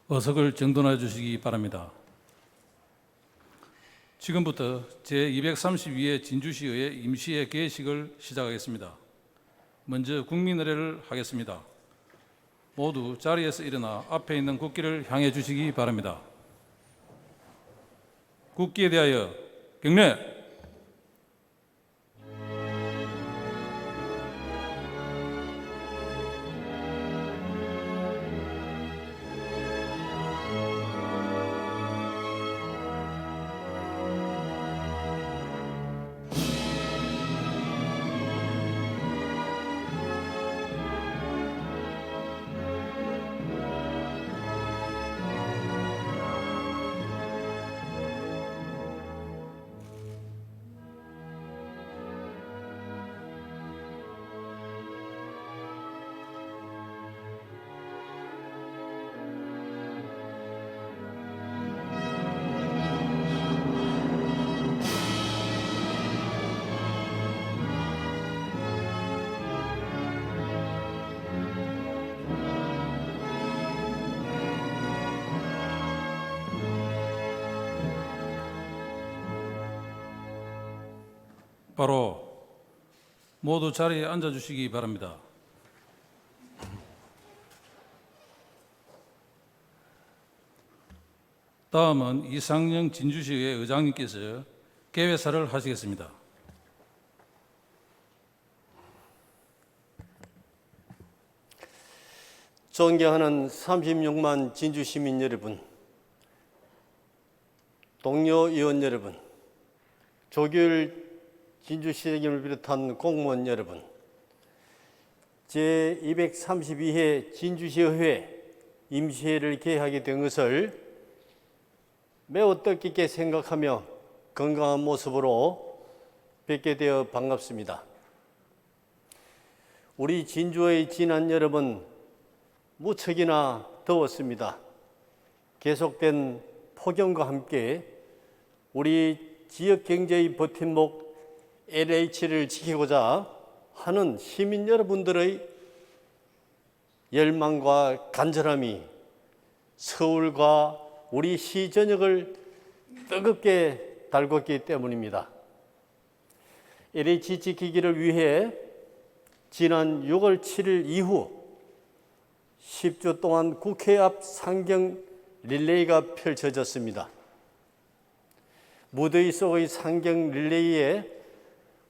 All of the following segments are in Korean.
어석을 정돈해 주시기 바랍니다. 지금부터 제232회 진주시의회 임시회 개식을 시작하겠습니다. 먼저 국민의례를 하겠습니다. 모두 자리에서 일어나 앞에 있는 국기를 향해 주시기 바랍니다. 국기에 대하여 경례! 바로 모두 자리에 앉아주시기 바랍니다. 다음은 이상영 진주시의회 의장님께서 개회사를 하시겠습니다. 존경하는 36만 진주 시민 여러분, 동료 의원 여러분, 조규일 진주시장님을 비롯한 공무원 여러분, 제232회 진주시의회 임시회를 개회하게 된 것을 매우 뜻깊게 생각하며 건강한 모습으로 뵙게 되어 반갑습니다. 우리 진주의 지난 여름은 무척이나 더웠습니다. 계속된 폭염과 함께 우리 지역 경제의 버팀목 LH를 지키고자 하는 시민 여러분들의 열망과 간절함이 서울과 우리 시 전역을 뜨겁게 달궜기 때문입니다. LH 지키기를 위해 지난 6월 7일 이후 10주 동안 국회 앞 상경 릴레이가 펼쳐졌습니다. 무더위 속의 상경 릴레이에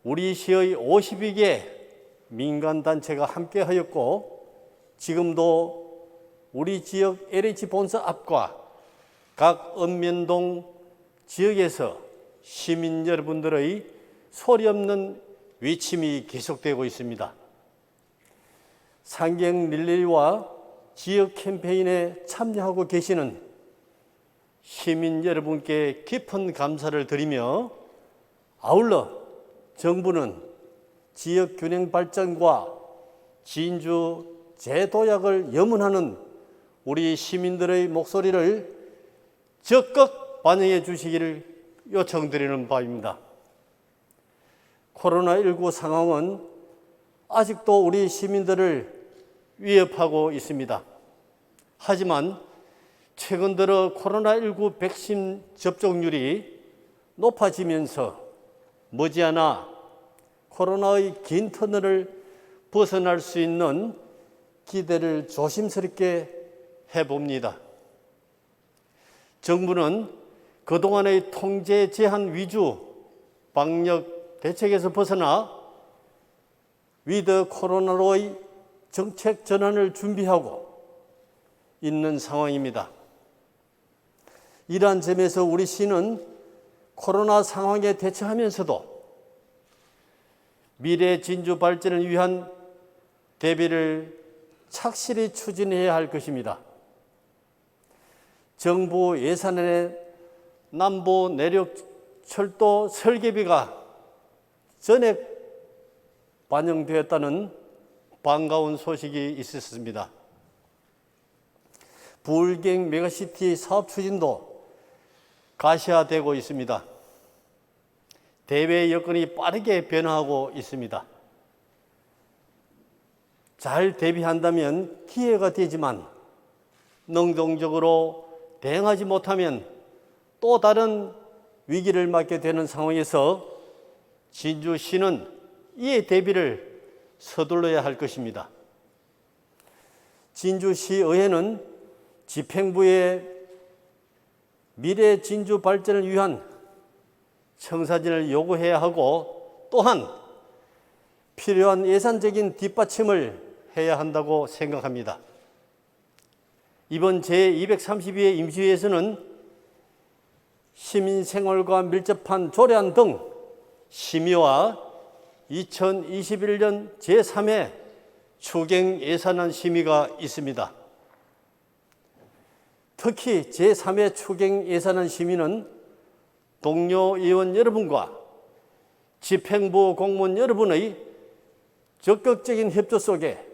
우리 시의 52개 민간단체가 함께하였고, 지금도 우리 지역 LH 본사 앞과 각 읍면동 지역에서 시민 여러분들의 소리 없는 외침이 계속되고 있습니다. 상경 릴레이와 지역 캠페인에 참여하고 계시는 시민 여러분께 깊은 감사를 드리며, 아울러 정부는 지역 균형 발전과 진주 재도약을 염원하는 우리 시민들의 목소리를 적극 반영해 주시기를 요청드리는 바입니다. 코로나19 상황은 아직도 우리 시민들을 위협하고 있습니다. 하지만 최근 들어 코로나19 백신 접종률이 높아지면서 머지않아 코로나의 긴 터널을 벗어날 수 있는 기대를 조심스럽게 해봅니다. 정부는 그동안의 통제 제한 위주 방역 대책에서 벗어나 위드 코로나로의 정책 전환을 준비하고 있는 상황입니다. 이러한 점에서 우리 시는 코로나 상황에 대처하면서도 미래 진주 발전을 위한 대비를 착실히 추진해야 할 것입니다. 정부 예산안에 남부 내륙 철도 설계비가 전액 반영되었다는 반가운 소식이 있었습니다. 부울경 메가시티 사업 추진도 가시화되고 있습니다. 대외 여건이 빠르게 변화하고 있습니다. 잘 대비한다면 기회가 되지만 능동적으로 대응하지 못하면 또 다른 위기를 맞게 되는 상황에서 진주시는 이에 대비를 서둘러야 할 것입니다. 진주시의회는 집행부의 미래 진주 발전을 위한 청사진을 요구해야 하고 또한 필요한 예산적인 뒷받침을 해야 한다고 생각합니다. 이번 제232회 임시회에서는 시민생활과 밀접한 조례안 등 심의와 2021년 제3회 추경 예산안 심의가 있습니다. 특히 제3회 추경 예산안 심의는 동료 의원 여러분과 집행부 공무원 여러분의 적극적인 협조 속에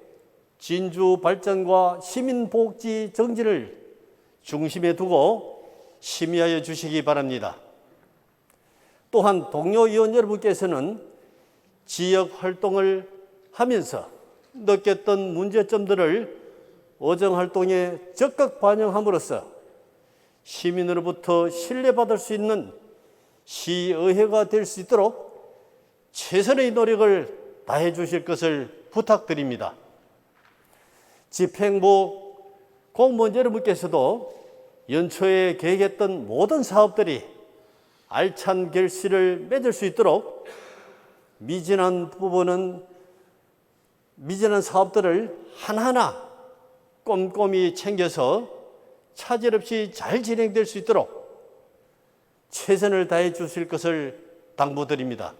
진주 발전과 시민복지 정진을 중심에 두고 심의하여 주시기 바랍니다. 또한 동료 의원 여러분께서는 지역 활동을 하면서 느꼈던 문제점들을 의정활동에 적극 반영함으로써 시민으로부터 신뢰받을 수 있는 시의회가 될 수 있도록 최선의 노력을 다해 주실 것을 부탁드립니다. 집행부 공무원 여러분께서도 연초에 계획했던 모든 사업들이 알찬 결실을 맺을 수 있도록 미진한 사업들을 하나하나 꼼꼼히 챙겨서 차질 없이 잘 진행될 수 있도록 최선을 다해 주실 것을 당부드립니다.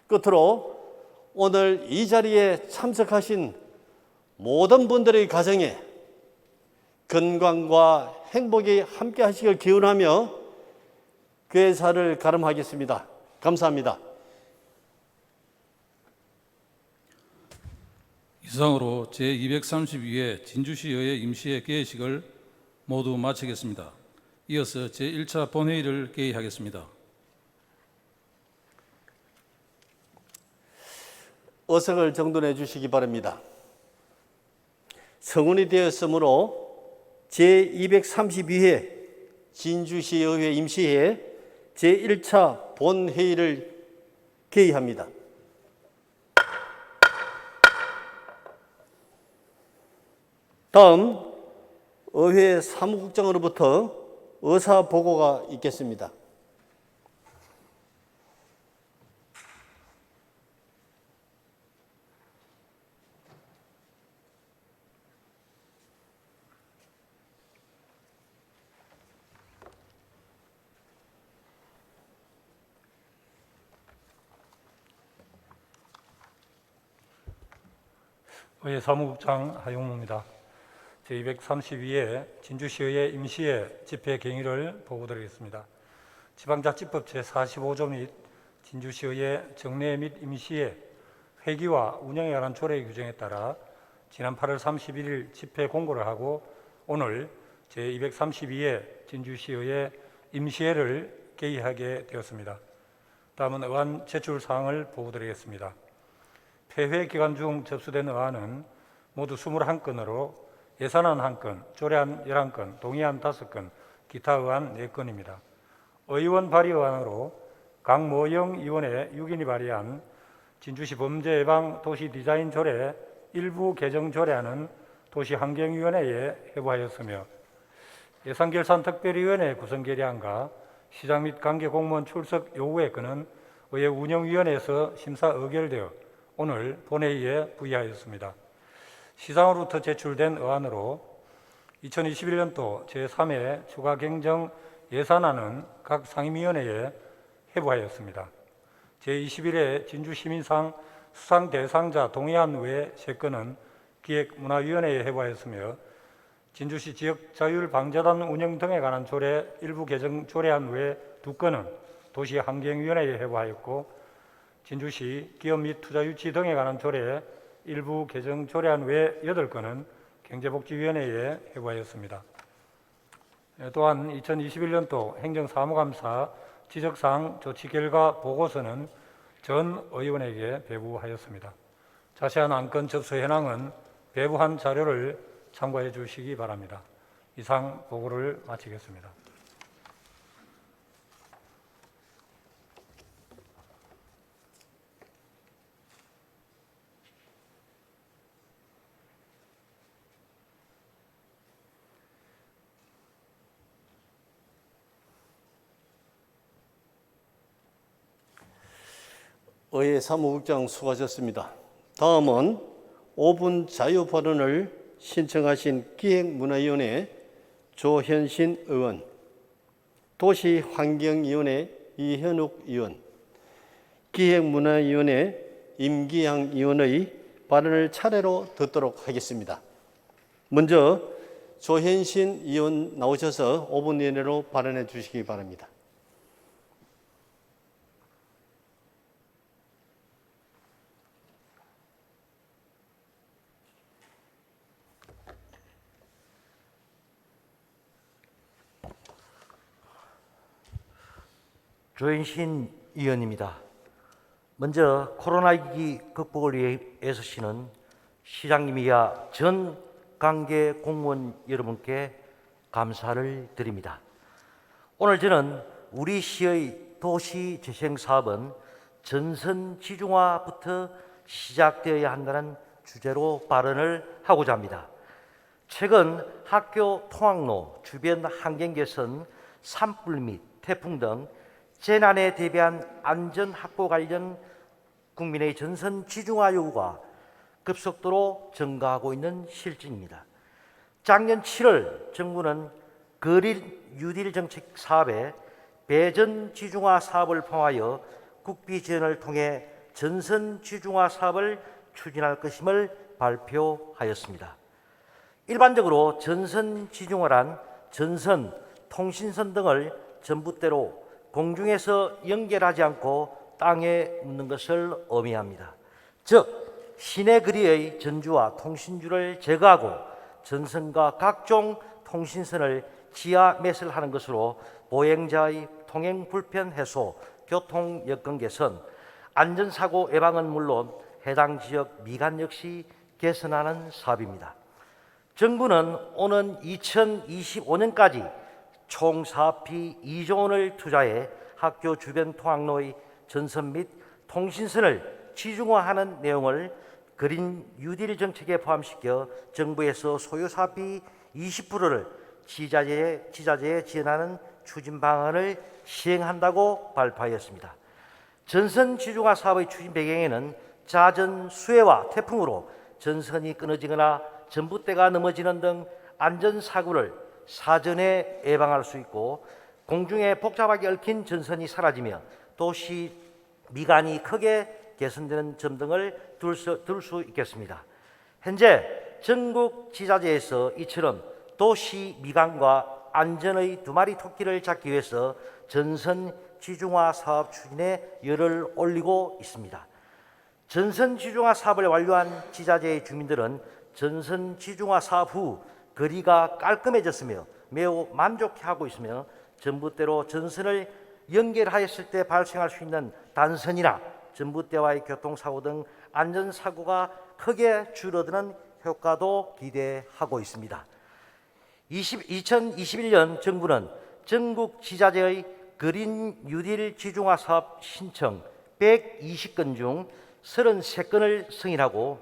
끝으로 오늘 이 자리에 참석하신 모든 분들의 가정에 건강과 행복이 함께 하시길 기원하며 괴사를 가름하겠습니다. 감사합니다. 이상으로 제232회 진주시의회 임시회 개회식을 모두 마치겠습니다. 이어서 제1차 본회의를 개의하겠습니다. 의석을 정돈해 주시기 바랍니다. 성원이 되었으므로 제232회 진주시의회 임시회 제1차 본회의를 개의합니다. 다음 의회 사무국장으로부터 의사 보고가 있겠습니다. 의회 사무국장 하용무입니다. 제232회 진주시의회 임시회 집회 경위를 보고드리겠습니다. 지방자치법 제45조 및 진주시의회 정례 및 임시회 회기와 운영에 관한 조례 규정에 따라 지난 8월 31일 집회 공고를 하고 오늘 제232회 진주시의회 임시회를 개의하게 되었습니다. 다음은 의안 제출 사항을 보고드리겠습니다. 폐회 기간 중 접수된 의안은 모두 21건으로 예산안 1건, 조례안 11건, 동의안 5건, 기타 의안 4건입니다. 의원 발의 의안으로 강모영 의원의 6인이 발의한 진주시 범죄예방 도시디자인 조례 일부 개정 조례안은 도시환경위원회에 회부하였으며 예산결산특별위원회 구성 결의안과 시장 및 관계공무원 출석 요구의 건은 의회 운영위원회에서 심사 의결되어 오늘 본회의에 부의하였습니다. 시장으로부터 제출된 의안으로 2021년도 제3회 추가 경정 예산안은 각 상임위원회에 회부하였습니다. 제21회 진주시민상 수상 대상자 동의안 외 3건은 기획문화위원회에 회부하였으며 진주시 지역자율방재단 운영 등에 관한 조례 일부 개정 조례안 외 2건은 도시환경위원회에 회부하였고 진주시 기업 및 투자유치 등에 관한 조례 일부 개정 조례안 외 8건은 경제복지위원회에 회부하였습니다. 또한 2021년도 행정사무감사 지적사항 조치 결과 보고서는 전 의원에게 배부하였습니다. 자세한 안건 접수 현황은 배부한 자료를 참고해 주시기 바랍니다. 이상 보고를 마치겠습니다. 의회 사무국장 수고하셨습니다. 다음은 5분 자유 발언을 신청하신 기획문화위원회 조현신 의원, 도시환경위원회 이현욱 의원, 기획문화위원회 임기양 의원의 발언을 차례로 듣도록 하겠습니다. 먼저 조현신 의원 나오셔서 5분 이내로 발언해 주시기 바랍니다. 조현신 의원입니다. 먼저 코로나 위기 극복을 위해 애쓰시는 시장님이야 전 관계 공무원 여러분께 감사를 드립니다. 오늘 저는 우리 시의 도시 재생 사업은 전선 지중화부터 시작되어야 한다는 주제로 발언을 하고자 합니다. 최근 학교 통학로 주변 환경 개선, 산불 및 태풍 등 재난에 대비한 안전 확보 관련 국민의 전선 지중화 요구가 급속도로 증가하고 있는 실정입니다. 작년 7월 정부는 그린 뉴딜 정책 사업에 배전 지중화 사업을 포함하여 국비 지원을 통해 전선 지중화 사업을 추진할 것임을 발표하였습니다. 일반적으로 전선 지중화란 전선, 통신선 등을 전봇대로 공중에서 연결하지 않고 땅에 묻는 것을 의미합니다. 즉, 시내 거리의 전주와 통신줄을 제거하고 전선과 각종 통신선을 지하 매설하는 것으로 보행자의 통행 불편 해소, 교통 여건 개선, 안전사고 예방은 물론 해당 지역 미관 역시 개선하는 사업입니다. 정부는 오는 2025년까지 총 사업비 2조 원을 투자해 학교 주변 통학로의 전선 및 통신선을 지중화하는 내용을 그린 뉴딜 정책에 포함시켜 정부에서 소요 사업비 20%를 지자체에 지원하는 추진 방안을 시행한다고 발표하였습니다. 전선 지중화 사업의 추진 배경에는 잦은 수해와 태풍으로 전선이 끊어지거나 전봇대가 넘어지는 등 안전사고를 사전에 예방할 수 있고, 공중에 복잡하게 얽힌 전선이 사라지며 도시 미관이 크게 개선되는 점 등을 들 수 있겠습니다. 현재 전국 지자체에서 이처럼 도시 미관과 안전의 두 마리 토끼를 잡기 위해서 전선 지중화 사업 추진에 열을 올리고 있습니다. 전선 지중화 사업을 완료한 지자체의 주민들은 전선 지중화 사업 후 거리가 깔끔해졌으며 매우 만족해하고 있으며 전봇대로 전선을 연결하였을 때 발생할 수 있는 단선이나 전봇대와의 교통사고 등 안전사고가 크게 줄어드는 효과도 기대하고 있습니다. 2021년 정부는 전국 지자체의 그린 뉴딜 지중화 사업 신청 120건 중 33건을 승인하고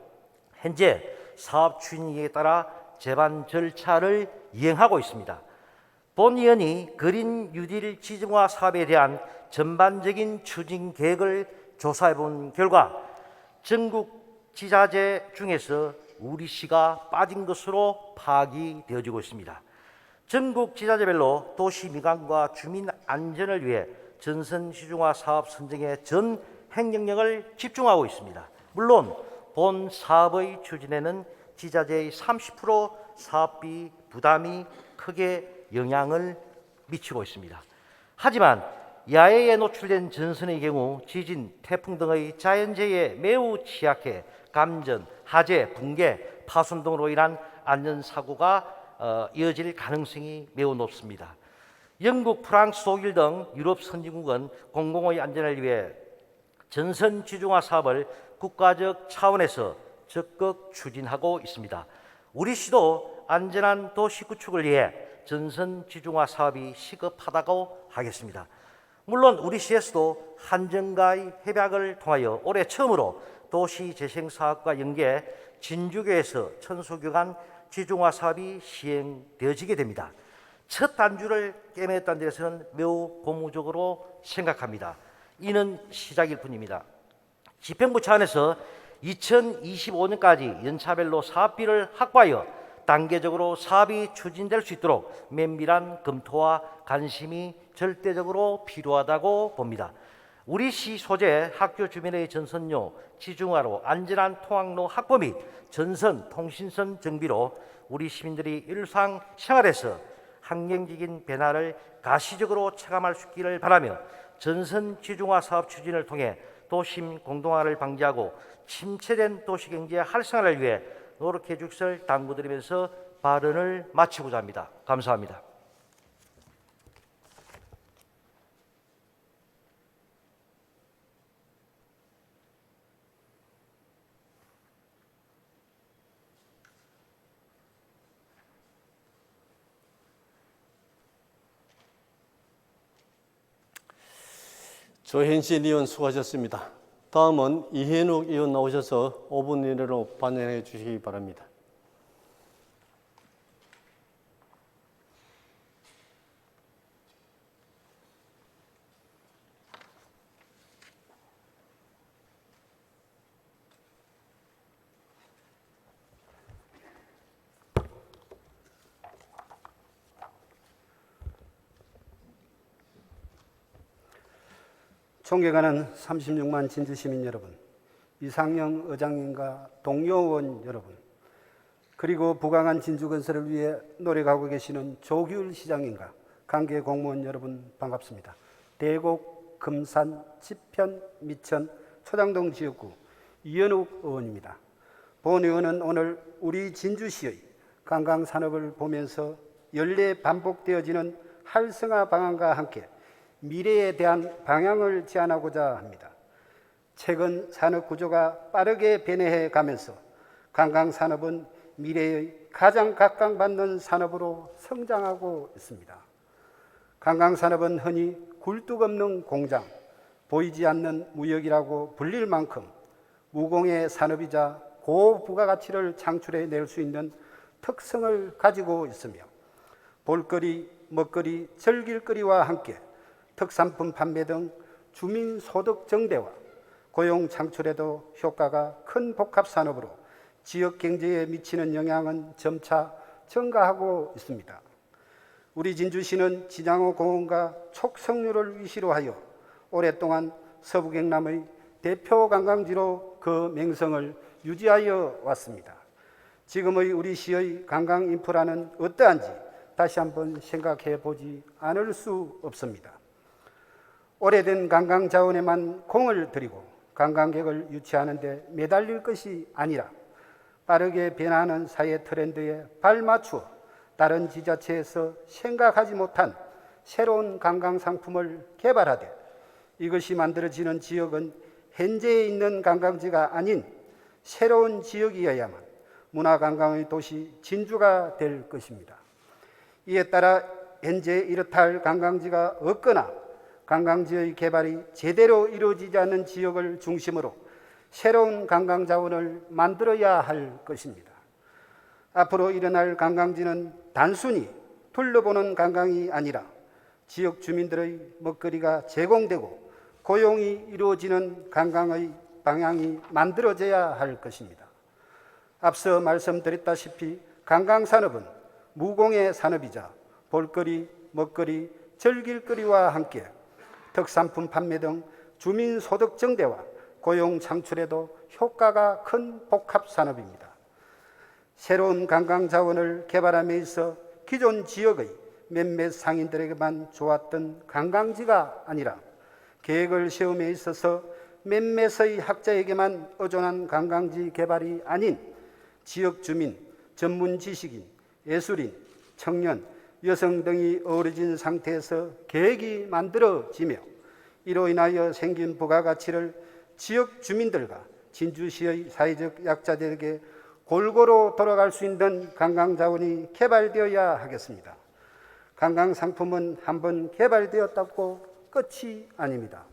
현재 사업 추진에 따라 제반 절차를 이행하고 있습니다. 본 의원이 그린 뉴딜 지중화 사업에 대한 전반적인 추진 계획을 조사해 본 결과 전국 지자체 중에서 우리시가 빠진 것으로 파악이 되어지고 있습니다. 전국 지자체별로 도시 미관과 주민 안전을 위해 전선 지중화 사업 선정에 전 행정력을 집중하고 있습니다. 물론 본 사업의 추진에는 지자체의 30% 사업비 부담이 크게 영향을 미치고 있습니다. 하지만 야해에 노출된 전선의 경우 지진, 태풍 등의 자연재해에 매우 취약해 감전, 화재, 붕괴, 파손 등으로 인한 안전사고가 이어질 가능성이 매우 높습니다. 영국, 프랑스, 독일 등 유럽 선진국은 공공의 안전을 위해 전선 지중화 사업을 국가적 차원에서 적극 추진하고 있습니다. 우리 시도 안전한 도시 구축을 위해 전선 지중화 사업이 시급하다고 하겠습니다. 물론 우리 시에서도 한정가의 협약을 통하여 올해 처음으로 도시재생사업과 연계 진주교에서 천수교간 지중화 사업이 시행되어지게 됩니다. 첫 단추를 꿰맸다는 데서는 매우 고무적으로 생각합니다. 이는 시작일 뿐입니다. 집행부 차원에서 2025년까지 연차별로 사업비를 확보하여 단계적으로 사업이 추진될 수 있도록 면밀한 검토와 관심이 절대적으로 필요하다고 봅니다. 우리 시 소재 학교 주변의 전선료 지중화로 안전한 통학로 확보 및 전선 통신선 정비로 우리 시민들이 일상 생활에서 환경적인 변화를 가시적으로 체감할 수 있기를 바라며 전선 지중화 사업 추진을 통해 도심 공동화를 방지하고 침체된 도시경제 활성화를 위해 노력해 주실 당부드리면서 발언을 마치고자 합니다. 감사합니다. 조현신 의원 수고하셨습니다. 다음은 이현욱 의원 나오셔서 5분 이내로 반영해 주시기 바랍니다. 존경하는 36만 진주시민 여러분, 이상영 의장님과 동료 의원 여러분, 그리고 부강한 진주건설을 위해 노력하고 계시는 조규일 시장님과 관계 공무원 여러분 반갑습니다. 대곡, 금산, 지편, 미천, 초장동 지역구 이현욱 의원입니다. 본 의원은 오늘 우리 진주시의 관광산업을 보면서 연례 반복되어지는 활성화 방안과 함께 미래에 대한 방향을 제안하고자 합니다. 최근 산업 구조가 빠르게 변해해 가면서 관광산업은 미래의 가장 각광받는 산업으로 성장하고 있습니다. 관광산업은 흔히 굴뚝 없는 공장, 보이지 않는 무역이라고 불릴 만큼 무공의 산업이자 고부가가치를 창출해낼 수 있는 특성을 가지고 있으며 볼거리, 먹거리, 즐길거리와 함께 특산품 판매 등 주민 소득 증대와 고용 창출에도 효과가 큰 복합산업으로 지역 경제에 미치는 영향은 점차 증가하고 있습니다. 우리 진주시는 지장호 공원과 촉성류를 위시로 하여 오랫동안 서부경남의 대표 관광지로 그 명성을 유지하여 왔습니다. 지금의 우리 시의 관광 인프라는 어떠한지 다시 한번 생각해 보지 않을 수 없습니다. 오래된 관광 자원에만 공을 들이고 관광객을 유치하는 데 매달릴 것이 아니라 빠르게 변하는 사회 트렌드에 발맞추어 다른 지자체에서 생각하지 못한 새로운 관광 상품을 개발하되 이것이 만들어지는 지역은 현재에 있는 관광지가 아닌 새로운 지역이어야만 문화관광의 도시 진주가 될 것입니다. 이에 따라 현재 이렇다 할 관광지가 없거나 관광지의 개발이 제대로 이루어지지 않는 지역을 중심으로 새로운 관광 자원을 만들어야 할 것입니다. 앞으로 일어날 관광지는 단순히 둘러보는 관광이 아니라 지역 주민들의 먹거리가 제공되고 고용이 이루어지는 관광의 방향이 만들어져야 할 것입니다. 앞서 말씀드렸다시피 관광산업은 무공의 산업이자 볼거리, 먹거리, 즐길거리와 함께 특산품 판매 등 주민 소득 증대와 고용 창출에도 효과가 큰 복합산업입니다. 새로운 관광 자원을 개발함에 있어 기존 지역의 몇몇 상인들에게만 좋았던 관광지가 아니라 계획을 세움에 있어서 몇몇의 학자에게만 의존한 관광지 개발이 아닌 지역 주민, 전문 지식인, 예술인, 청년, 여성 등이 어우러진 상태에서 계획이 만들어지며 이로 인하여 생긴 부가가치를 지역 주민들과 진주시의 사회적 약자들에게 골고루 돌아갈 수 있는 관광자원이 개발되어야 하겠습니다. 관광상품은 한번 개발되었다고 끝이 아닙니다.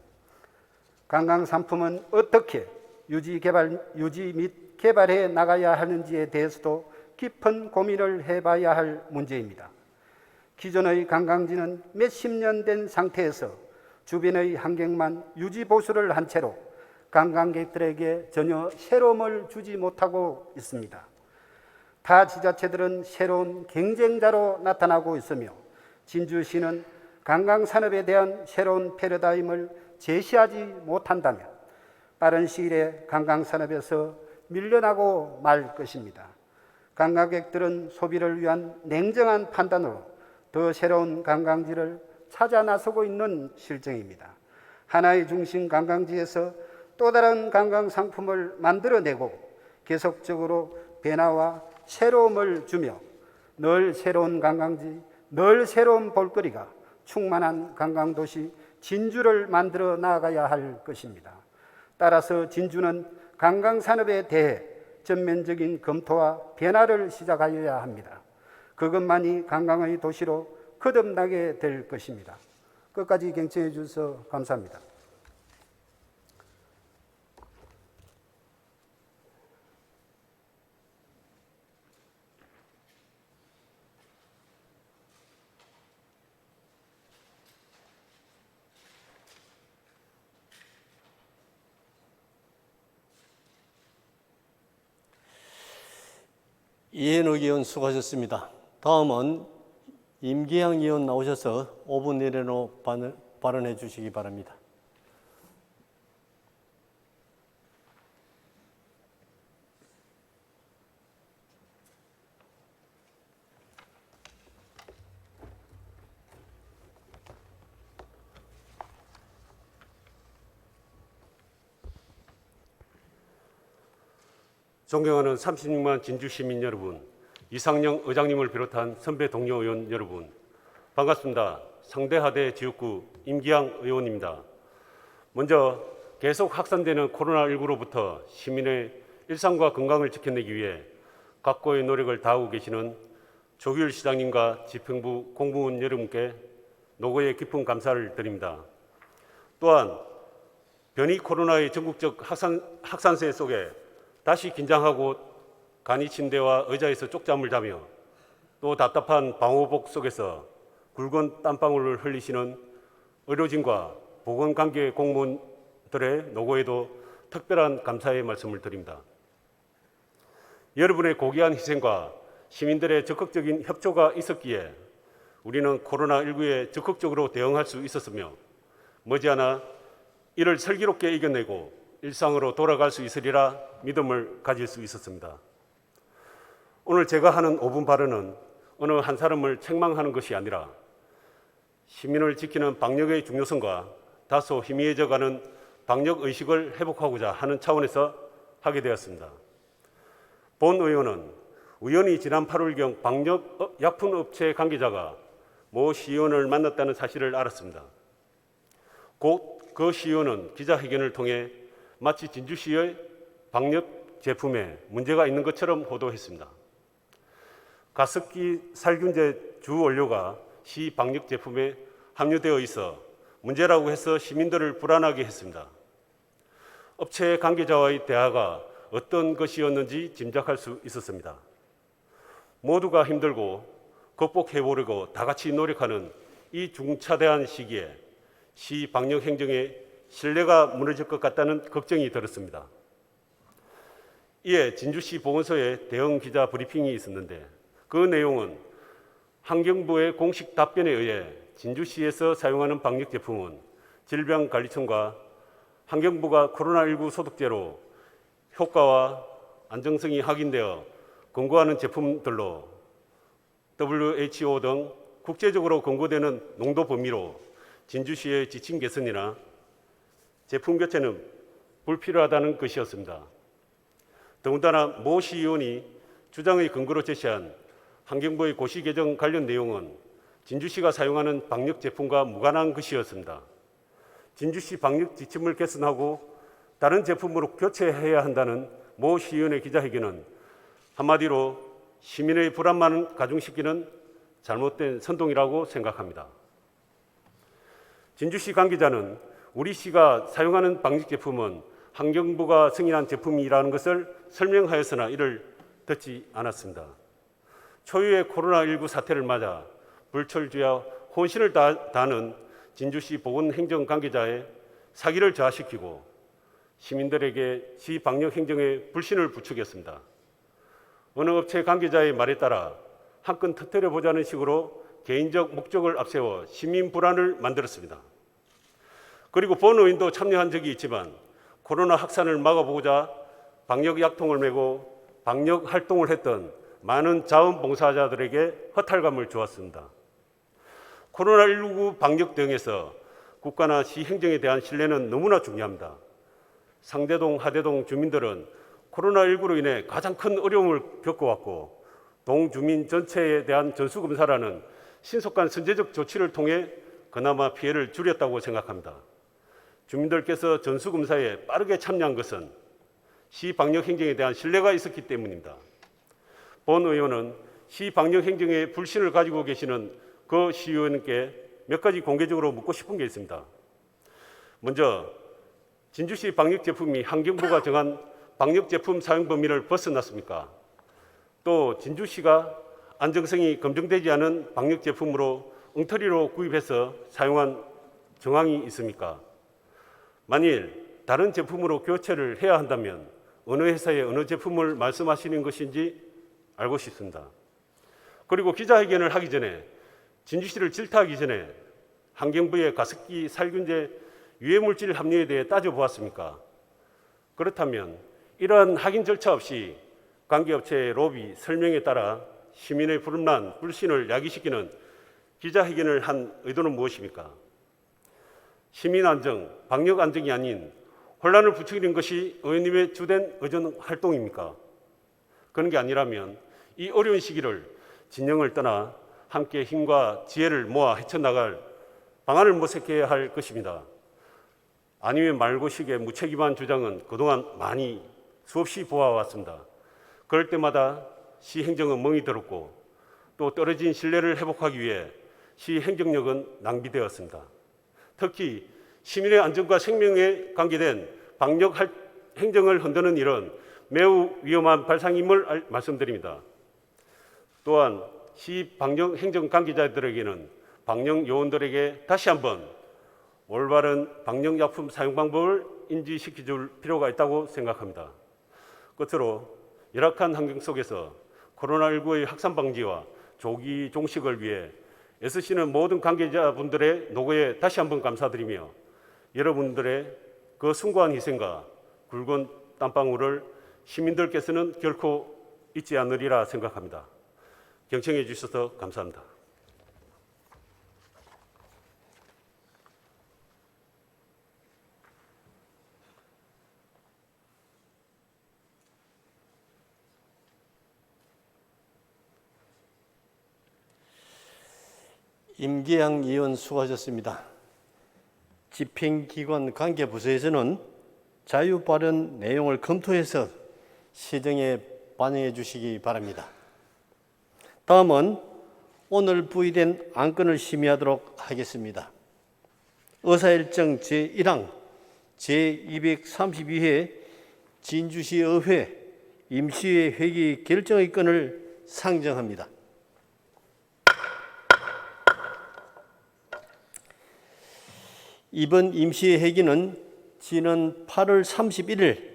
관광상품은 어떻게 유지 및 개발해 나가야 하는지에 대해서도 깊은 고민을 해봐야 할 문제입니다. 기존의 관광지는 몇십 년 된 상태에서 주변의 환경만 유지 보수를 한 채로 관광객들에게 전혀 새로움을 주지 못하고 있습니다. 타 지자체들은 새로운 경쟁자로 나타나고 있으며 진주시는 관광산업에 대한 새로운 패러다임을 제시하지 못한다면 빠른 시일에 관광산업에서 밀려나고 말 것입니다. 관광객들은 소비를 위한 냉정한 판단으로 더 새로운 관광지를 찾아 나서고 있는 실정입니다. 하나의 중심 관광지에서 또 다른 관광 상품을 만들어내고 계속적으로 변화와 새로움을 주며 늘 새로운 관광지, 늘 새로운 볼거리가 충만한 관광도시 진주를 만들어 나가야 할 것입니다. 따라서 진주는 관광산업에 대해 전면적인 검토와 변화를 시작하여야 합니다. 그것만이 관광의 도시로 거듭나게 될 것입니다. 끝까지 경청해 주셔서 감사합니다. 이현욱 의원 수고하셨습니다. 다음은 임기양 의원 나오셔서 5분 내로 발언해 주시기 바랍니다. 존경하는 36만 진주 시민 여러분, 이상영 의장님을 비롯한 선배 동료 의원 여러분, 반갑습니다. 상대하대 지역구 임기양 의원입니다. 먼저 계속 확산되는 코로나19로부터 시민의 일상과 건강을 지켜내기 위해 각고의 노력을 다하고 계시는 조규일 시장님과 집행부 공무원 여러분께 노고의 깊은 감사를 드립니다. 또한 변이 코로나의 전국적 확산세 속에 다시 긴장하고 간이 침대와 의자에서 쪽잠을 자며 또 답답한 방호복 속에서 굵은 땀방울을 흘리시는 의료진과 보건관계 공무원들의 노고에도 특별한 감사의 말씀을 드립니다. 여러분의 고귀한 희생과 시민들의 적극적인 협조가 있었기에 우리는 코로나19에 적극적으로 대응할 수 있었으며 머지않아 이를 슬기롭게 이겨내고 일상으로 돌아갈 수 있으리라 믿음을 가질 수 있었습니다. 오늘 제가 하는 5분 발언은 어느 한 사람을 책망하는 것이 아니라 시민을 지키는 방역의 중요성과 다소 희미해져가는 방역의식을 회복하고자 하는 차원에서 하게 되었습니다. 본 의원은 우연히 지난 8월경 방역약품업체 관계자가 모 시의원을 만났다는 사실을 알았습니다. 곧 그 시의원은 기자회견을 통해 마치 진주시의 방역 제품에 문제가 있는 것처럼 호도했습니다. 가습기 살균제 주 원료가 시 방역 제품에 함유되어 있어 문제라고 해서 시민들을 불안하게 했습니다. 업체 관계자와의 대화가 어떤 것이었는지 짐작할 수 있었습니다. 모두가 힘들고 극복해보려고 다 같이 노력하는 이 중차대한 시기에 시 방역 행정에 신뢰가 무너질 것 같다는 걱정이 들었습니다. 이에 진주시 보건소에 대응 기자 브리핑이 있었는데 그 내용은 환경부의 공식 답변에 의해 진주시에서 사용하는 방역 제품은 질병관리청과 환경부가 코로나19 소독제로 효과와 안정성이 확인되어 권고하는 제품들로 WHO 등 국제적으로 권고되는 농도 범위로 진주시의 지침 개선이나 제품 교체는 불필요하다는 것이었습니다. 더군다나 모 시의원이 주장의 근거로 제시한 환경부의 고시 개정 관련 내용은 진주시가 사용하는 방역 제품과 무관한 것이었습니다. 진주시 방역 지침을 개선하고 다른 제품으로 교체해야 한다는 모 시의원의 기자회견은 한마디로 시민의 불안만 가중시키는 잘못된 선동이라고 생각합니다. 진주시 관계자는 우리 시가 사용하는 방역 제품은 환경부가 승인한 제품이라는 것을 설명하였으나 이를 듣지 않았습니다. 초유의 코로나19 사태를 맞아 불철주야 혼신을 다하는 진주시 보건행정 관계자의 사기를 저하시키고 시민들에게 시 방역 행정에 불신을 부추겼습니다. 어느 업체 관계자의 말에 따라 한 건 터뜨려 보자는 식으로 개인적 목적을 앞세워 시민 불안을 만들었습니다. 그리고 본 의원도 참여한 적이 있지만 코로나 확산을 막아보고자 방역 약통을 메고 방역 활동을 했던 많은 자원봉사자들에게 허탈감을 주었습니다. 코로나19 방역 대응에서 국가나 시 행정에 대한 신뢰는 너무나 중요합니다. 상대동, 하대동 주민들은 코로나19로 인해 가장 큰 어려움을 겪어왔고 동주민 전체에 대한 전수검사라는 신속한 선제적 조치를 통해 그나마 피해를 줄였다고 생각합니다. 주민들께서 전수검사에 빠르게 참여한 것은 시 방역 행정에 대한 신뢰가 있었기 때문입니다. 본 의원은 시 방역 행정에 불신을 가지고 계시는 그 시의원께 몇 가지 공개적으로 묻고 싶은 게 있습니다. 먼저 진주시 방역 제품이 환경부가 정한 방역 제품 사용 범위를 벗어났습니까? 또 진주시가 안정성이 검증되지 않은 방역 제품으로 엉터리로 구입해서 사용한 정황이 있습니까? 만일 다른 제품으로 교체를 해야 한다면 어느 회사의 어느 제품을 말씀하시는 것인지 알고 싶습니다. 그리고 기자회견을 하기 전에 진주시를 질타하기 전에 환경부의 가습기 살균제 유해물질 함유에 대해 따져보았습니까? 그렇다면 이러한 확인 절차 없이 관계업체의 로비, 설명에 따라 시민의 불만, 불신을 야기시키는 기자회견을 한 의도는 무엇입니까? 시민 안정, 방역 안정이 아닌 혼란을 부추기는 것이 의원님의 주된 의전 활동입니까? 그런 게 아니라면 이 어려운 시기를 진영을 떠나 함께 힘과 지혜를 모아 헤쳐나갈 방안을 모색해야 할 것입니다. 아니면 말고식의 무책임한 주장은 그동안 많이 수없이 보아왔습니다. 그럴 때마다 시 행정은 멍이 들었고 또 떨어진 신뢰를 회복하기 위해 시 행정력은 낭비되었습니다. 특히 시민의 안전과 생명에 관계된 방역 행정을 흔드는 일은 매우 위험한 발상임을 말씀드립니다. 또한 시 방역 행정 관계자들에게는 방역 요원들에게 다시 한번 올바른 방역 약품 사용 방법을 인지시켜 줄 필요가 있다고 생각합니다. 끝으로 열악한 환경 속에서 코로나19의 확산 방지와 조기 종식을 위해 애쓰시는 모든 관계자분들의 노고에 다시 한번 감사드리며 여러분들의 그 숭고한 희생과 굵은 땀방울을 시민들께서는 결코 잊지 않으리라 생각합니다. 경청해 주셔서 감사합니다. 임계양 의원 수고하셨습니다. 집행기관 관계부서에서는 자유발언 내용을 검토해서 시정에 반영해 주시기 바랍니다. 다음은 오늘 부의된 안건을 심의하도록 하겠습니다. 의사일정 제1항 제232회 진주시의회 임시회 회기 결정의 건을 상정합니다. 이번 임시회 회기는 지난 8월 31일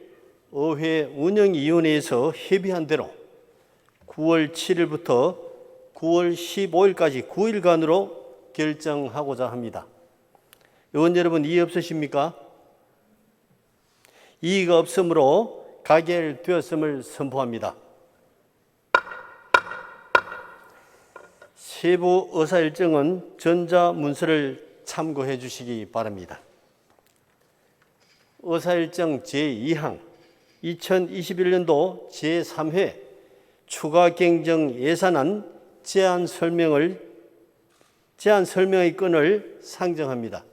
의회 운영위원회에서 협의한 대로 9월 7일부터 9월 15일까지 9일간으로 결정하고자 합니다. 의원 여러분 이의 없으십니까? 이의가 없으므로 가결되었음을 선포합니다. 세부 의사일정은 전자문서를 참고해 주시기 바랍니다. 의사일정 제2항 2021년도 제3회 추가 경정 예산안 제안 설명의 건을 상정합니다.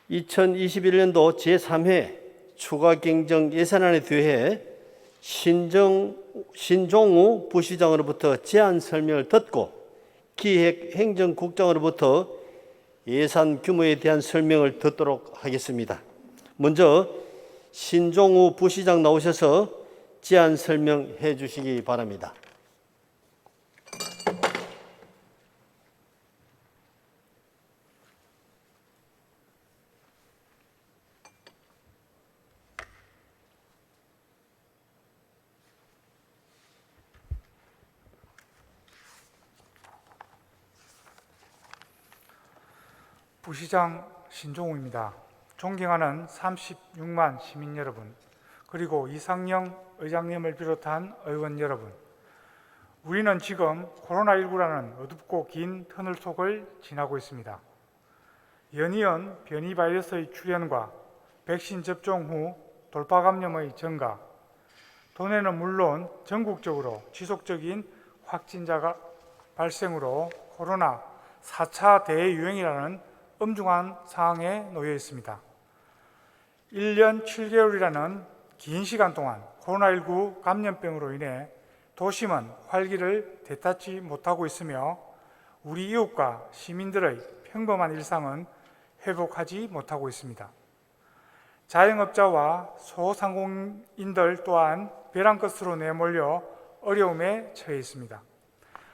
2021년도 제3회 추가 경정 예산안에 대해 신종우 부시장으로부터 제안 설명을 듣고 기획행정국장으로부터 예산 규모에 대한 설명을 듣도록 하겠습니다. 먼저 신종우 부시장 나오셔서 제안 설명해 주시기 바랍니다. 부시장 신종우입니다. 존경하는 36만 시민 여러분, 그리고 이상영 의장님을 비롯한 의원 여러분, 우리는 지금 코로나19라는 어둡고 긴 터널 속을 지나고 있습니다. 연이은 변이 바이러스의 출현과 백신 접종 후 돌파 감염의 증가, 도내는 물론 전국적으로 지속적인 확진자가 발생으로 코로나 4차 대유행이라는 엄중한 상황에 놓여 있습니다. 1년 7개월이라는 긴 시간 동안 코로나19 감염병으로 인해 도심은 활기를 되찾지 못하고 있으며 우리 이웃과 시민들의 평범한 일상은 회복하지 못하고 있습니다. 자영업자와 소상공인들 또한 벼랑 끝으로 내몰려 어려움에 처해 있습니다.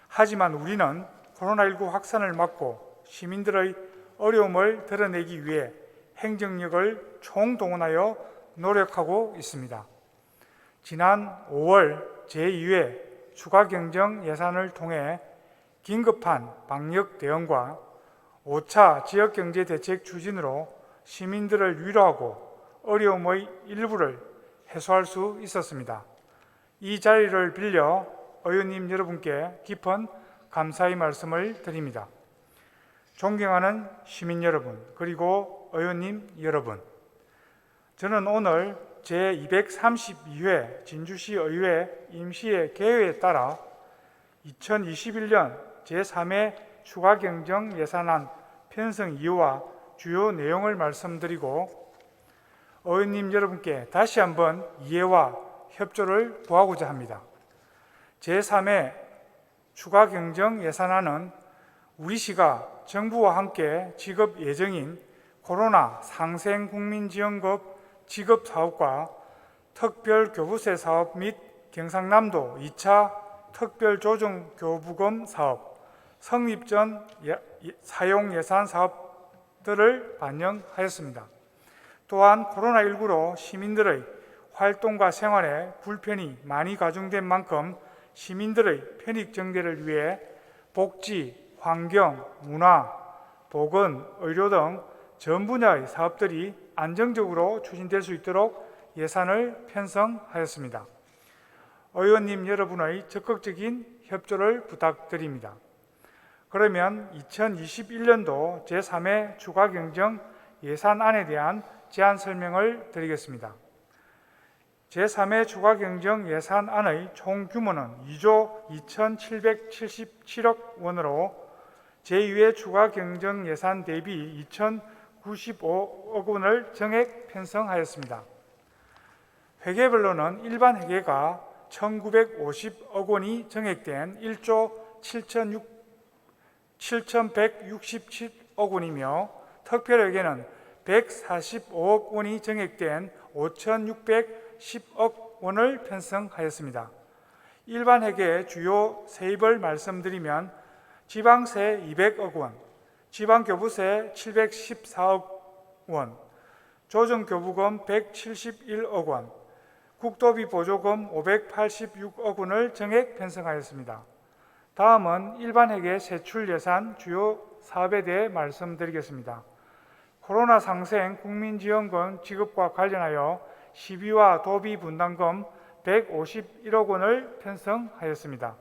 하지만 우리는 코로나19 확산을 막고 시민들의 어려움을 드러내기 위해 행정력을 총동원하여 노력하고 있습니다. 지난 5월 제2회 추가 경정 예산을 통해 긴급한 방역 대응과 5차 지역경제대책 추진으로 시민들을 위로하고 어려움의 일부를 해소할 수 있었습니다. 이 자리를 빌려 의원님 여러분께 깊은 감사의 말씀을 드립니다. 존경하는 시민 여러분, 그리고 의원님 여러분, 저는 오늘 제232회 진주시 의회 임시회 개회에 따라 2021년 제3회 추가 경정 예산안 편성 이유와 주요 내용을 말씀드리고 의원님 여러분께 다시 한번 이해와 협조를 구하고자 합니다. 제3회 추가 경정 예산안은 우리 시가 정부와 함께 지급 예정인 코로나 상생국민지원급 지급사업과 특별교부세 사업 및 경상남도 2차 특별조정교부금 사업, 성립 전 사용예산 사업들을 반영하였습니다. 또한 코로나19로 시민들의 활동과 생활에 불편이 많이 가중된 만큼 시민들의 편익 증대를 위해 복지, 환경, 문화, 보건, 의료 등 전 분야의 사업들이 안정적으로 추진될 수 있도록 예산을 편성하였습니다. 의원님 여러분의 적극적인 협조를 부탁드립니다. 그러면 2021년도 제3회 추가 경정 예산안에 대한 제안 설명을 드리겠습니다. 제3회 추가 경정 예산안의 총 규모는 2조 2,777억 원으로 제2회 추가 경정 예산 대비 2,095억 원을 정액 편성하였습니다. 회계별로는 일반 회계가 1,950억 원이 정액된 1조 7,167억 원이며 특별회계는 145억 원이 정액된 5,610억 원을 편성하였습니다. 일반 회계의 주요 세입을 말씀드리면 지방세 200억 원, 지방교부세 714억 원, 조정교부금 171억 원, 국도비 보조금 586억 원을 정액 편성하였습니다. 다음은 일반 회계 세출 예산 주요 사업에 대해 말씀드리겠습니다. 코로나 상생 국민지원금 지급과 관련하여 시비와 도비 분담금 151억 원을 편성하였습니다.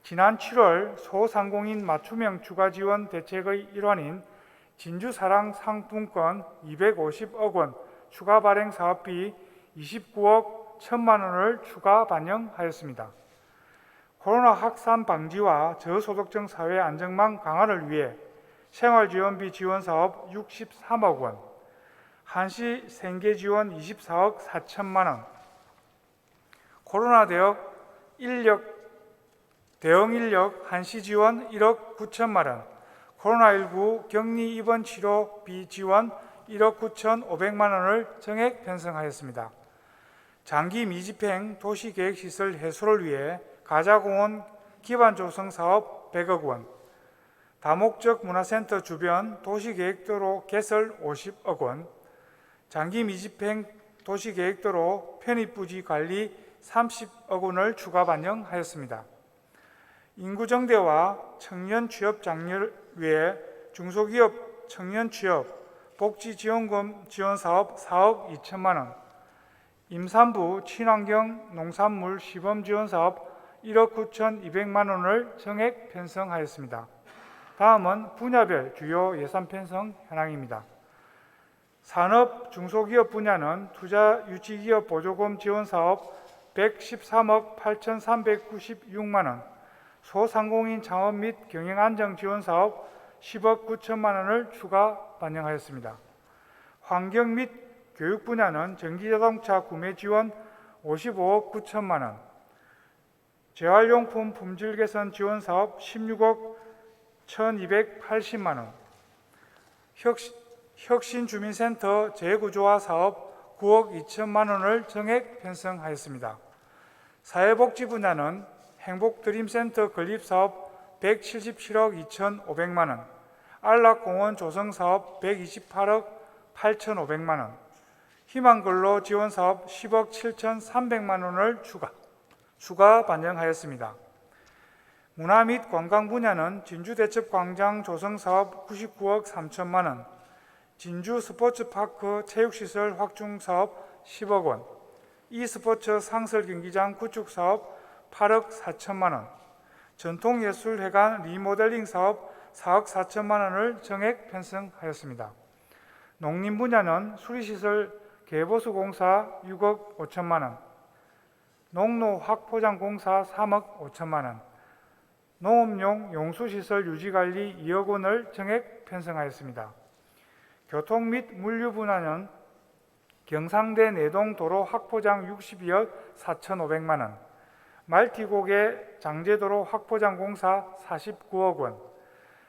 지난 7월 소상공인 맞춤형 추가 지원 대책의 일환인 진주사랑 상품권 250억 원 추가 발행 사업비 29억 1천만 원을 추가 반영하였습니다. 코로나 확산 방지와 저소득층 사회 안정망 강화를 위해 생활지원비 지원 사업 63억 원, 한시 생계 지원 24억 4천만 원, 코로나 대응 인력 한시 지원 1억 9천만 원, 코로나19 격리 입원 치료비 지원 1억 9천5백만 원을 정액 편성하였습니다. 장기 미집행 도시계획시설 해소를 위해 가자공원 기반조성 사업 100억 원, 다목적 문화센터 주변 도시계획도로 개설 50억 원, 장기 미집행 도시계획도로 편입부지 관리 30억 원을 추가 반영하였습니다. 인구 정대와 청년 취업 장려를 위해 중소기업 청년 취업 복지지원금 지원 사업 4억 2천만 원, 임산부 친환경 농산물 시범 지원 사업 1억 9천2백만 원을 정액 편성하였습니다. 다음은 분야별 주요 예산 편성 현황입니다. 산업 중소기업 분야는 투자 유치기업 보조금 지원 사업 113억 8,396만 원, 소상공인 창업 및 경영 안정 지원 사업 10억 9천만 원을 추가 반영하였습니다. 환경 및 교육 분야는 전기자동차 구매 지원 55억 9천만 원, 재활용품 품질 개선 지원 사업 16억 1,280만 원, 혁신주민센터 재구조화 사업 9억 2천만 원을 정액 편성하였습니다. 사회복지 분야는 행복드림센터 건립사업 177억 2,500만 원, 안락공원 조성사업 128억 8,500만 원, 희망근로 지원사업 10억 7,300만 원을 추가 반영하였습니다. 문화 및 관광 분야는 진주대첩광장 조성사업 99억 3천만 원, 진주 스포츠파크 체육시설 확충사업 10억 원, e스포츠 상설경기장 구축사업 8억 4천만 원, 전통예술회관 리모델링 사업 4억 4천만 원을 정액 편성하였습니다. 농림 분야는 수리시설 개보수공사 6억 5천만 원, 농로 확포장공사 3억 5천만 원, 농업용 용수시설 유지관리 2억 원을 정액 편성하였습니다. 교통 및 물류 분야는 경상대 내동 도로 확포장 62억 4,500만 원, 말티고개 장제도로 확포장 공사 49억 원,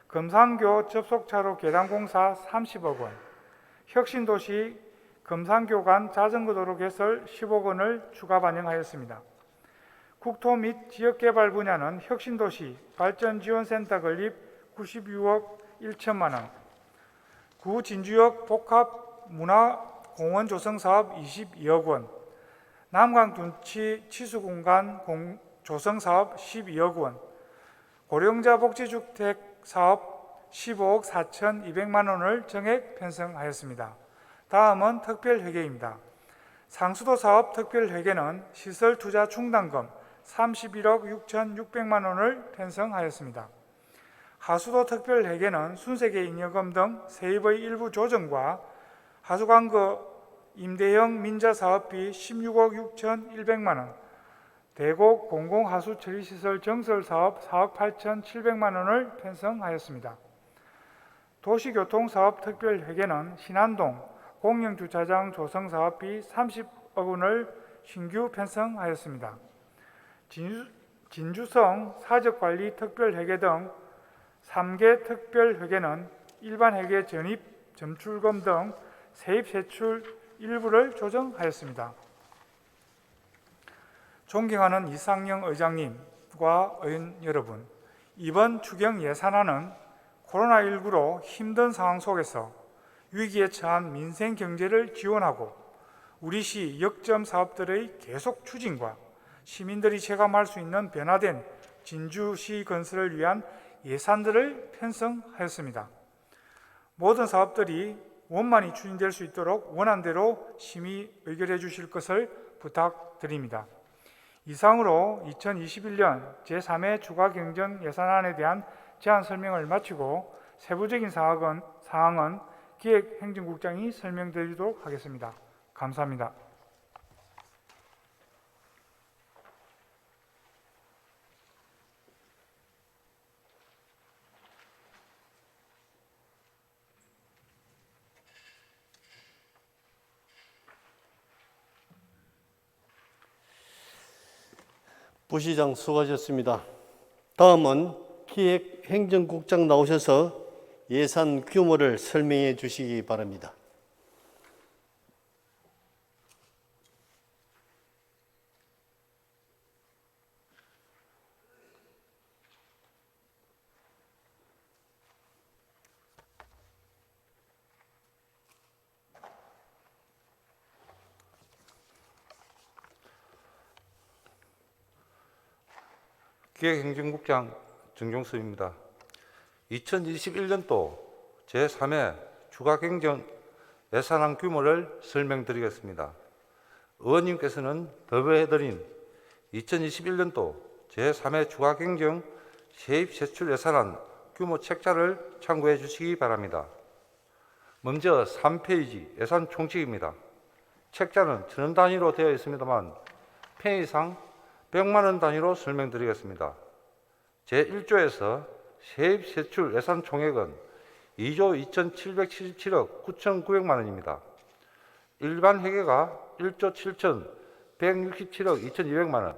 금산교 접속차로 계단 공사 30억 원, 혁신도시 금산교 간 자전거도로 개설 10억 원을 추가 반영하였습니다. 국토 및 지역개발 분야는 혁신도시 발전지원센터 건립 96억 1천만 원, 구 진주역 복합문화공원 조성사업 22억 원, 남강둔치 치수공간 조성사업 12억 원, 고령자 복지주택 사업 15억 4,200만 원을 정액 편성하였습니다. 다음은 특별회계입니다. 상수도 사업 특별회계는 시설투자 충당금 31억 6,600만 원을 편성하였습니다. 하수도 특별회계는 순세계 잉여금 등 세입의 일부 조정과 하수관거 임대형 민자사업비 16억 6,100만 원, 대곡 공공하수처리시설 정설사업 4억 8,700만 원을 편성하였습니다. 도시교통사업 특별회계는 신안동 공영주차장 조성사업비 30억 원을 신규 편성하였습니다. 진주성 사적관리 특별회계 등 3개 특별회계는 일반회계 전입, 점출금 등 세입 세출 일부를 조정하였습니다. 존경하는 이상영 의장님과 의원 여러분, 이번 추경 예산안은 코로나19로 힘든 상황 속에서 위기에 처한 민생 경제를 지원하고 우리 시 역점 사업들의 계속 추진과 시민들이 체감할 수 있는 변화된 진주시 건설을 위한 예산들을 편성하였습니다. 모든 사업들이 원만히 추진될 수 있도록 원안대로 심의 의결해 주실 것을 부탁드립니다. 이상으로 2021년 제3회 추가 경정 예산안에 대한 제안 설명을 마치고 세부적인 사항은 기획행정국장이 설명드리도록 하겠습니다. 감사합니다. 부시장 수고하셨습니다. 다음은 기획행정국장 나오셔서 예산 규모를 설명해 주시기 바랍니다. 기획행정국장 정종섭입니다. 2021년도 제3회 추가경정 예산안 규모를 설명드리겠습니다. 의원님께서는 더보해드린 2021년도 제3회 추가경정 세입세출 예산안 규모 책자를 참고해 주시기 바랍니다. 먼저 3페이지 예산 총칙입니다. 책자는 천원 단위로 되어 있습니다만 편의상 100만 원 단위로 설명드리겠습니다. 제1조에서 세입세출 예산 총액은 2조 2,777억 9,900만 원입니다. 일반 회계가 1조 7,167억 2,200만 원,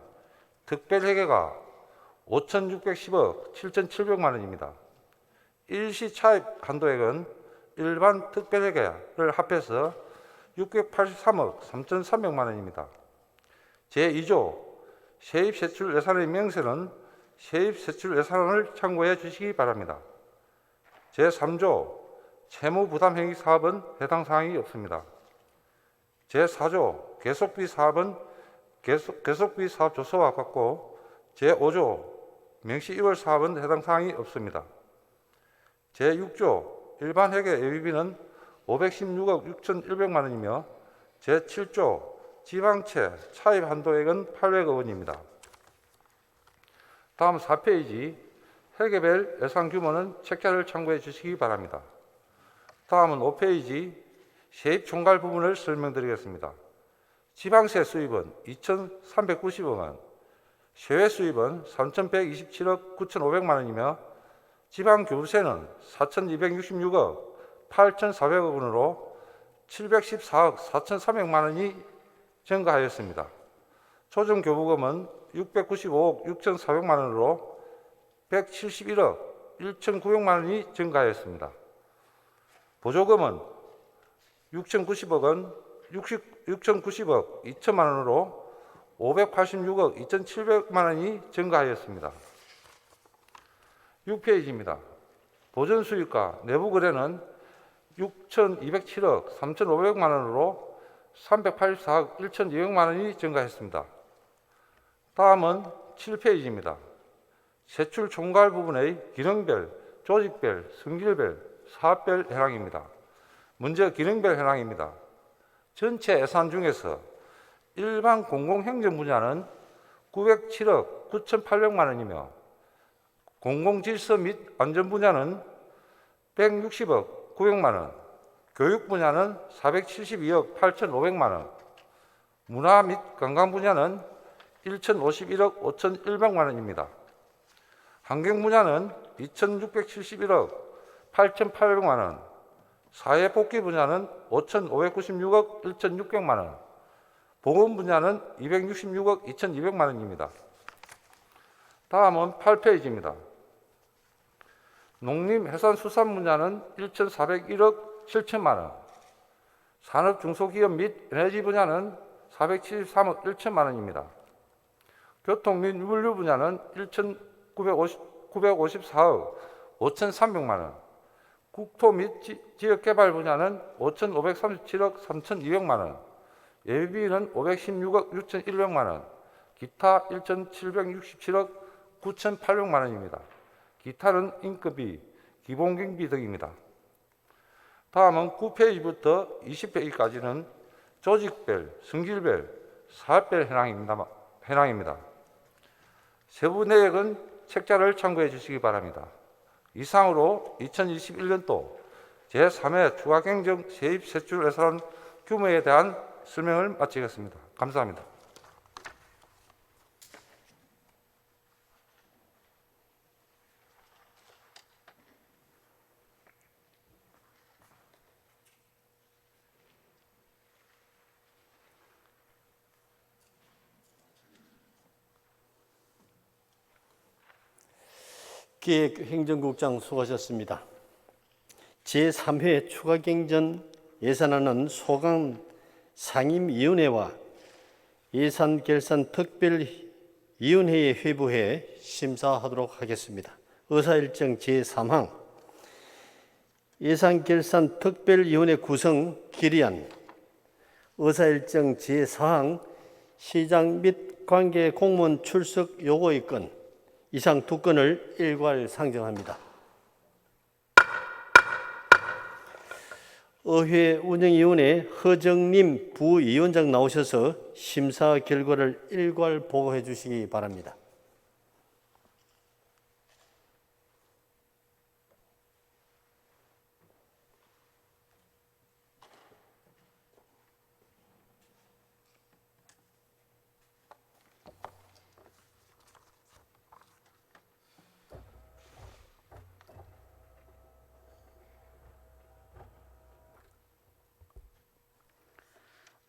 특별회계가 5,610억 7,700만 원입니다. 일시 차입 한도액은 일반 특별회계를 합해서 683억 3,300만 원입니다. 제2조 세입세출 예산의 명세는 세입세출 예산안을 참고해 주시기 바랍니다. 제3조 채무부담행위 사업은 해당 사항이 없습니다. 제4조 계속비 사업은 계속비 사업 조서와 같고 제5조 명시 2월 사업은 해당 사항이 없습니다. 제6조 일반 회계 예비비는 516억 6,100만 원이며 제7조 지방채 차입 한도액은 800억 원입니다. 다음 4페이지 회계별 예산 규모는 책자를 참고해 주시기 바랍니다. 다음은 5페이지 세입 총괄 부분을 설명드리겠습니다. 지방세 수입은 2,390억 원, 세외 수입은 3,127억 9,500만 원이며 지방교부세는 4,266억 8,400억 원으로 714억 4,300만 원이 증가하였습니다. 초중교부금은 695억 6,400만 원으로 171억 1,900만 원이 증가하였습니다. 보조금은 6,090억 원, 6,090억 2천만 원으로 586억 2,700만 원이 증가하였습니다. 6페이지입니다. 보전수익과 내부거래는 6,207억 3,500만 원으로 384억 1,200만 원이 증가했습니다. 다음은 7페이지입니다. 세출 총괄 부분의 기능별, 조직별, 성질별, 사업별 현황입니다. 먼저 기능별 현황입니다. 전체 예산 중에서 일반 공공행정 분야는 907억 9,800만 원이며 공공질서 및 안전 분야는 160억 900만 원, 교육 분야는 472억 8,500만 원, 문화 및 관광 분야는 1,051억 5,100만 원입니다. 환경 분야는 2,671억 8,800만 원, 사회복지 분야는 5,596억 1,600만 원, 보건 분야는 266억 2,200만 원입니다. 다음은 8페이지입니다. 농림해산수산 분야는 1,401억 7천만 원, 산업중소기업 및 에너지 분야는 473억 1천만 원입니다. 교통 및 물류 분야는 1,954억 5,300만 원, 국토 및 지역개발 분야는 5,537억 3,200만 원, 예비비는 516억 6,100만 원, 기타 1,767억 9,800만 원입니다. 기타는 인건비, 기본경비 등입니다. 다음은 9페이지부터 20페이지까지는 조직별, 성질별, 사업별 현황입니다. 세부 내역은 책자를 참고해 주시기 바랍니다. 이상으로 2021년도 제3회 추가경정 세입세출 예산 규모에 대한 설명을 마치겠습니다. 감사합니다. 기획행정국장 수고하셨습니다. 제3회 추가경정 예산안은 소강 상임위원회와 예산결산특별위원회에 회부해 심사하도록 하겠습니다. 의사일정 제3항 예산결산특별위원회 구성 결의안, 의사일정 제4항 시장 및 관계 공무원 출석 요구의 건, 이상 두 건을 일괄 상정합니다. 의회 운영위원회 허정님 부위원장 나오셔서 심사 결과를 일괄 보고해 주시기 바랍니다.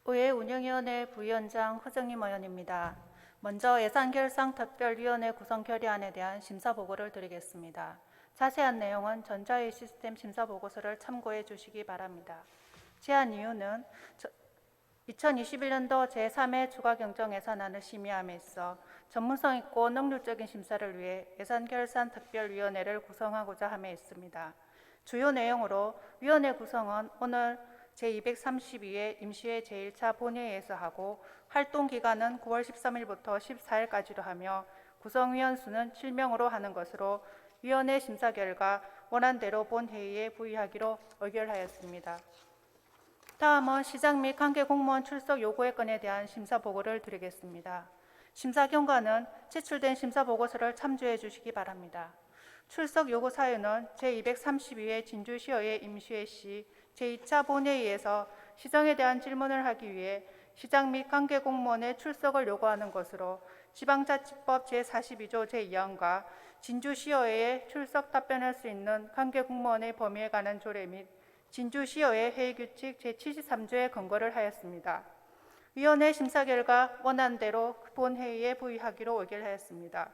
의회 운영위원회 부위원장 허정임 의원입니다. 먼저 예산결산특별위원회 구성 결의안에 대한 심사 보고를 드리겠습니다. 자세한 내용은 전자회의 시스템 심사 보고서를 참고해 주시기 바랍니다. 제안 이유는 2021년도 제3회 추가경정 예산안을 심의함에 있어 전문성 있고 능률적인 심사를 위해 예산결산특별위원회를 구성하고자 함에 있습니다. 주요 내용으로 위원회 구성은 오늘 제232회 임시회 제1차 본회의에서 하고 활동 기간은 9월 13일부터 14일까지로 하며 구성위원 수는 7명으로 하는 것으로 위원회 심사 결과 원안대로 본회의에 부의하기로 의결하였습니다. 다음은 시장 및 관계 공무원 출석 요구의 건에 대한 심사 보고를 드리겠습니다. 심사 경과는 제출된 심사 보고서를 참조해 주시기 바랍니다. 출석 요구 사유는 제232회 진주시의회 임시회 시 제2차 본회의에서 시정에 대한 질문을 하기 위해 시장 및 관계 공무원의 출석을 요구하는 것으로 지방자치법 제42조 제2항과 진주시의회에 출석 답변할 수 있는 관계 공무원의 범위에 관한 조례 및 진주시의회 회의규칙 제73조에 근거를 하였습니다. 위원회 심사 결과 원안대로 본회의에 부의하기로 의결하였습니다.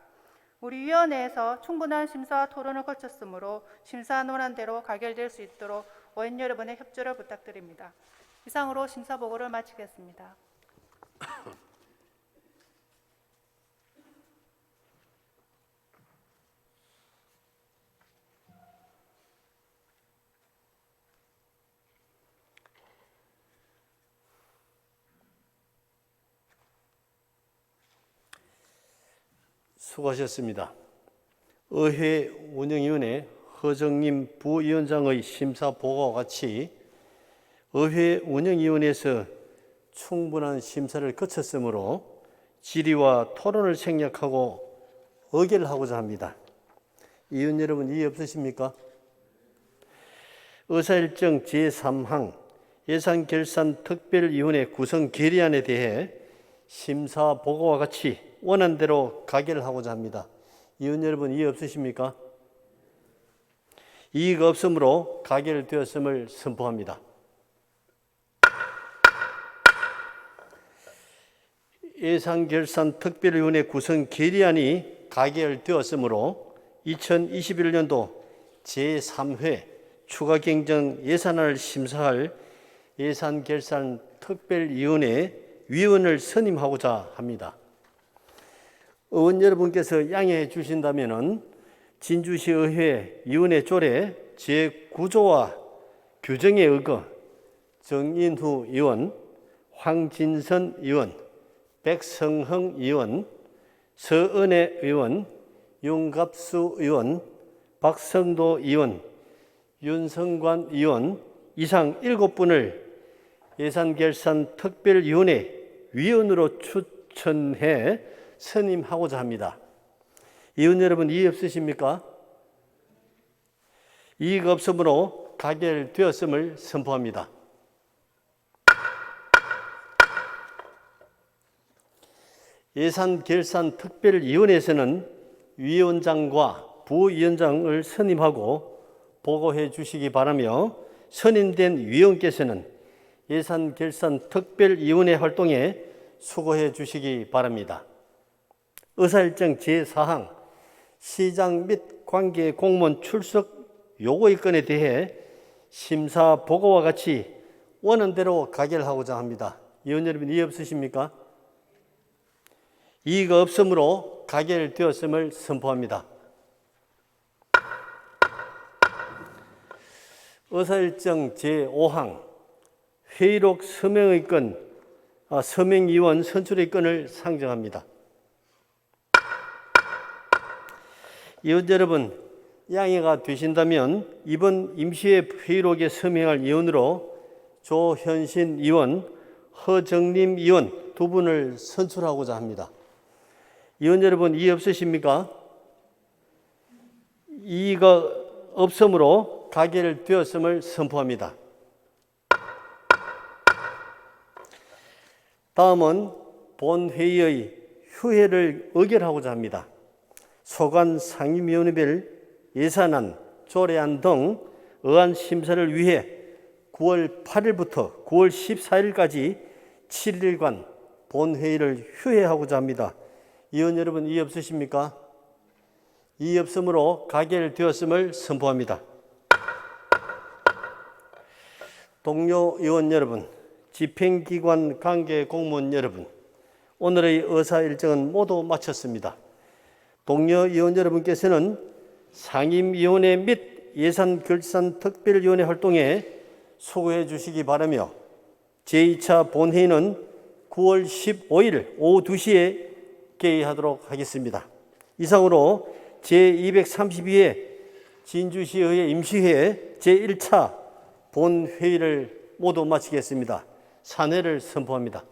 우리 위원회에서 충분한 심사와 토론을 거쳤으므로 심사 논안대로 가결될 수 있도록 의원 여러분의 협조를 부탁드립니다. 이상으로 심사 보고를 마치겠습니다. 수고하셨습니다. 의회 운영위원회 허정님 부위원장의 심사 보고와 같이 의회 운영위원회에서 충분한 심사를 거쳤으므로 질의와 토론을 생략하고 의결하고자 합니다. 의원 여러분 이해 없으십니까? 의사일정 제3항 예산결산특별위원회 구성 결의안에 대해 심사 보고와 같이 원안대로 가결하고자 합니다. 의원 여러분 이해 없으십니까? 이의가 없으므로 가결되었음을 선포합니다. 예산결산특별위원회 구성 결의안이 가결되었으므로 2021년도 제3회 추가경정 예산안을 심사할 예산결산특별위원회 위원을 선임하고자 합니다. 의원 여러분께서 양해해 주신다면 진주시의회 위원회 조례 제9조와 규정에 의거 정인후 의원, 황진선 의원, 백성흥 의원, 서은혜 의원, 윤갑수 의원, 박성도 의원, 윤성관 의원 이상 7분을 예산결산특별위원회 위원으로 추천해 선임하고자 합니다. 의원 여러분 이해 없으십니까? 이의가 없으므로 가결되었음을 선포합니다. 예산결산특별위원회에서는 위원장과 부위원장을 선임하고 보고해 주시기 바라며 선임된 위원께서는 예산결산특별위원회 활동에 수고해 주시기 바랍니다. 의사일정 제4항 시장 및 관계 공무원 출석 요구 건에 대해 심사 보고와 같이 원안대로 가결하고자 합니다. 의원 여러분, 이의 없으십니까? 이의가 없으므로 가결되었음을 선포합니다. 의사일정 제5항 회의록 서명의 건, 서명위원 선출의 건을 상정합니다. 의원 여러분, 양해가 되신다면 이번 임시회 회의록에 서명할 위원으로 조현신 의원, 허정림 의원 두 분을 선출하고자 합니다. 의원 여러분, 이의 없으십니까? 이의가 없으므로 가결되었음을 선포합니다. 다음은 본회의의 휴회를 의결하고자 합니다. 소관 상임위원회별 예산안, 조례안 등 의안 심사를 위해 9월 8일부터 9월 14일까지 7일간 본회의를 휴회하고자 합니다. 의원 여러분, 이의 없으십니까? 이의 없으므로 가결되었음을 선포합니다. 동료 의원 여러분, 집행기관 관계 공무원 여러분, 오늘의 의사 일정은 모두 마쳤습니다. 동료 의원 여러분께서는 상임위원회 및 예산결산특별위원회 활동에 수고해 주시기 바라며 제2차 본회의는 9월 15일 오후 2시에 개의하도록 하겠습니다. 이상으로 제232회 진주시의회 임시회 제1차 본회의를 모두 마치겠습니다. 산회를 선포합니다.